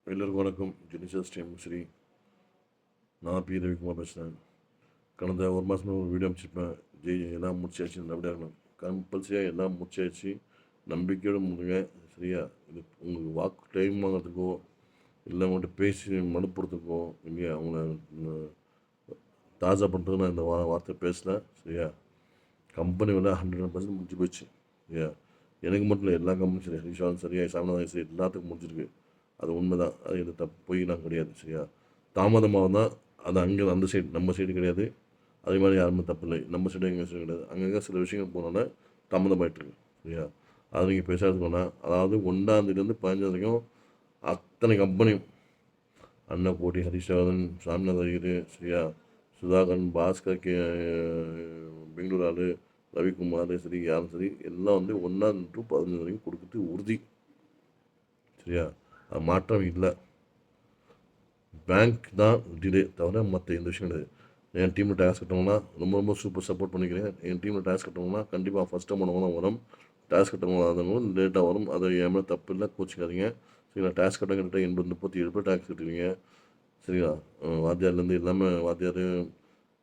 எல்லோருக்கும் வணக்கம். Genesis time சரி. நான் பி ரவிக்குமார் பேசுகிறேன். கடந்த ஒரு மாதமாக ஒரு வீடியோ அமைச்சிருப்பேன். எல்லாம் முடிச்சாச்சு, நல்லபடியாக இருக்கணும். கம்பல்சரியாக எல்லாம் முடிச்சாச்சு. நம்பிக்கையோடு முடிங்க. சரியா? இது உங்களுக்கு வாக்கு டைம் வாங்குறதுக்கோ இல்லை அவங்கள்ட்ட பேசி மனுப்புறதுக்கோ இல்லையா அவங்கள தாஜா பண்ணுறதுக்கு நான் இந்த வார்த்தை பேசல. சரியா? கம்பெனி வந்து 100% முடிஞ்சு போச்சு. சரியா? எனக்கு மட்டும் இல்லை, எல்லா கம்பெனியும் சரி, ஹரிஷாலும் சரியா, சாமிநாதன் சரி, எல்லாத்துக்கும் முடிஞ்சிருக்கு. அது உண்மை தான். அது எது தப்பு பொய்லாம் கிடையாது. சரியா? தாமதமாக தான் அது அங்கே அந்த சைடு, நம்ம சைடு கிடையாது. அதே மாதிரி யாருமே தப்பு இல்லை. நம்ம சைடு எங்கள் சைடு கிடையாது. அங்கங்கே சில விஷயங்கள் போனோன்னா தாமதமாயிட்டுருக்கு. சரியா? அது நீங்கள் பேசாதுக்கோன்னா, அதாவது 1ஆந்தேதிலேருந்து 15 வரைக்கும் அத்தனை கம்பெனியும் அன்னக்கோடி, ஹரிஷாதன், சாமிநாத ஐயர், சரியா, சுதாகரன், பாஸ்கர், பெங்களூர் ஆள், ரவிக்குமார், சரி, யாரும் சரி, எல்லாம் வந்து 1 to 15 வரைக்கும் கொடுக்குறது உறுதி. சரியா? அது மாற்றம் இல்லை. பேங்க் தான் டிலே தவிர மற்ற எந்த விஷயம் கிடையாது. என் டீமில் டேக்ஸ் கட்டவங்கன்னா ரொம்ப ரொம்ப சூப்பர் சப்போர்ட் பண்ணிக்கிறேன். என் டீமில் டேக்ஸ் கட்டவங்கன்னா கண்டிப்பாக ஃபஸ்ட் அமௌண்ட் தான் வரும். டேக்ஸ் கட்டவங்க ஆதவங்களும் லேட்டாக வரும். அது என் மேலே தப்பு இல்லை, கோச்சிக்காதீங்க. சரிங்களா? டேக்ஸ் கட்ட கிட்ட 37 பேர் டேக்ஸ் கட்டுவீங்க. சரிங்களா? வாத்தியார்லேருந்து எல்லாமே வாத்தியார்,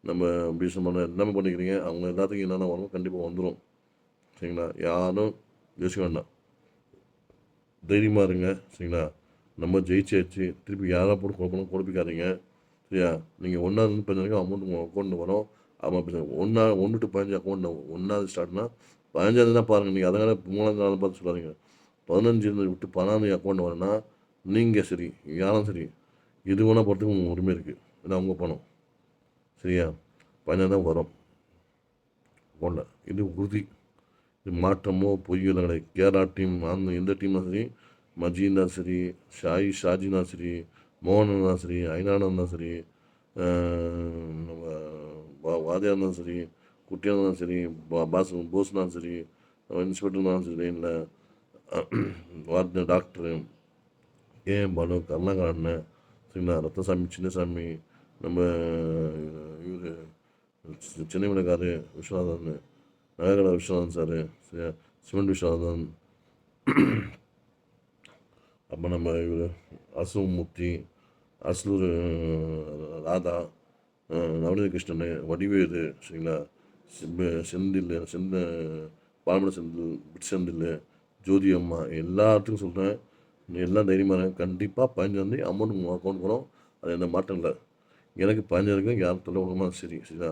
நம்ம பிஎஸ்எம் பண்ண எல்லாமே பண்ணிக்கிறீங்க. அவங்க எல்லாத்துக்கும் என்னென்ன வரணும் கண்டிப்பாக வந்துடும். சரிங்களா? யாரும் யோசிக்க வேண்டாம், தைரியமாக இருங்க. சரிங்களா? நம்ம ஜெயிச்சாச்சு. திருப்பி யாராக போட்டு குழப்பணும், குழப்பிக்காதீங்க. சரியா? நீங்கள் 1ஆவது 15 வரைக்கும் அமௌண்ட் உங்கள் அக்கௌண்ட்டில் வரும். ஆமாம், இப்போ 1 to 15 அக்கௌண்ட்டில் 1ஆவது ஸ்டார்ட்னா 15ஆவது தான் பாருங்கள். நீங்கள் அதனால் 3ஆவது நாள் பார்த்து சொல்லாதீங்க. 15 விட்டு 16 அக்கௌண்ட் வரணும்னா நீங்கள் சரி, யாரும் சரி, எது வேணால் போகிறதுக்கு உங்களுக்கு உரிமை இருக்குது. ஏன்னா உங்கள் பணம். சரியா? 15 தான் வரும் அக்கௌண்ட்டில். இது உறுதி. இது மாற்றமோ பொய்யோ கிடையாது. கேரளா டீம், அந்த எந்த டீம்னா சரி, மஜீந்தா சரி, ஷாஜினா சரி, மோகனா சரி, ஐநானா சரி, நம்ம வாதியாக இருந்தாலும் சரி, குட்டியாக இருந்தாலும் சரி, போஸ்னாலும் சரி, இன்ஸ்பெக்டர்னாலும் சரி, இல்லை டாக்டரு பாலு, கருணாகர் அண்ணன், சரிங்களா, ரத்தசாமி, சின்னசாமி, நம்ம இவர் சென்னை விளக்காரு விஸ்வநாதன், நகர்கடை விஸ்வநாதன் சார், சரியா, சிமெண்ட் விஸ்வநாதன், அப்போ நம்ம இவர் அசுமூர்த்தி, அசலூர் ராதா, நவநீத கிருஷ்ணன், வடிவேலு, சரிங்களா, செந்தில், பாலமட செந்தில், பிட் செந்தில், ஜோதி அம்மா, எல்லாத்துக்கும் சொல்கிறேன். எல்லாம் தைரியமாக இருங்க. கண்டிப்பாக 15 அமௌண்ட் உங்கள் அக்கௌண்ட் வரும். அது எந்த மாற்றம் இல்லை. எனக்கு 15 யாரும் தொல்லை விடாமல் சரி. சரிங்களா?